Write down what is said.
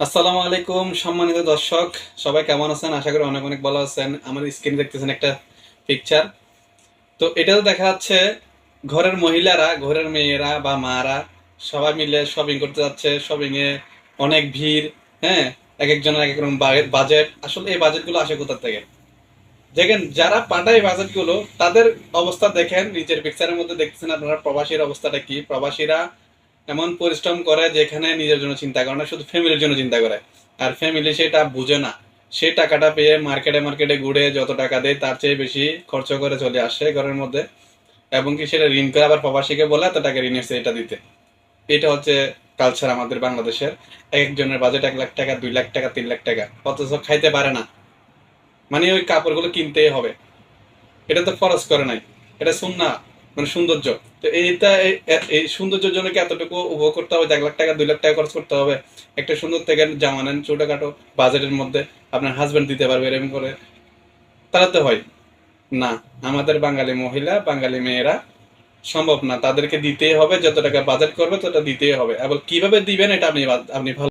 আসসালামু আলাইকুম সম্মানিত দর্শক, সবাই কেমন আছেন? আশা করি অনেক অনেক ভালো আছেন। আমার স্ক্রিনে দেখতেছেন একটা পিকচার। তো এটাতে দেখা যাচ্ছে ঘরের মহিলারা, ঘরের মেয়েরা বা মারা সবাই মিলে শপিং করতে যাচ্ছে। শপিং এ অনেক ভিড়। হ্যাঁ, এক একজনের এক এক রকম বাজেট। আসলে এই বাজেটগুলো আসে কোথা থেকে? দেখেন, যারা পাঠায় বাজেটগুলো তাদের অবস্থা দেখেন। নিচের পিকচারের মধ্যে দেখতেছেন আপনারা প্রবাসীর অবস্থাটা কি। প্রবাসীরা এমন পরিশ্রম করে যেখানে নিজের জন্য চিন্তা করে না, শুধু ফ্যামিলির জন্য চিন্তা করে। আর ফ্যামিলি সেটা বুঝে না। সে টাকাটা পেয়ে মার্কেটে মার্কেটে ঘুরে যত টাকা দেয় তার চেয়ে বেশি খরচ করে চলে আসে ঘরের মধ্যে, এবং কি সেটা ঋণ করে আবার প্রবাসীকে বলে এত টাকা ঋণ এসে এটা দিতে। এটা হচ্ছে কালচার আমাদের বাংলাদেশের। একজনের বাজেট 1 লাখ টাকা, 2 লাখ টাকা, 3 লাখ টাকা, অথচ খাইতে পারে না। মানে ওই কাপড়গুলো কিনতেই হবে। এটা তো ফরজ করে নাই, এটা সুন্নাহ, মানে সৌন্দর্য। তো এইটা এই সৌন্দর্যের জন্য কি এতটুকু উপভোগ করতে হবে? 1 লাখ টাকা 2 লাখ টাকা খরচ করতে হবে? একটা সুন্দর থেকে জামা নেন ছোটখাটো বাজেটের মধ্যে, আপনার হাজবেন্ড দিতে পারবে এরকম করে, তাহলে তো হয় না। আমাদের বাঙালি মহিলা বাঙালি মেয়েরা সম্ভব না, তাদেরকে দিতেই হবে। যত টাকা বাজেট করবে তত দিতেই হবে। আবার কিভাবে দিবেন এটা আপনি ভালো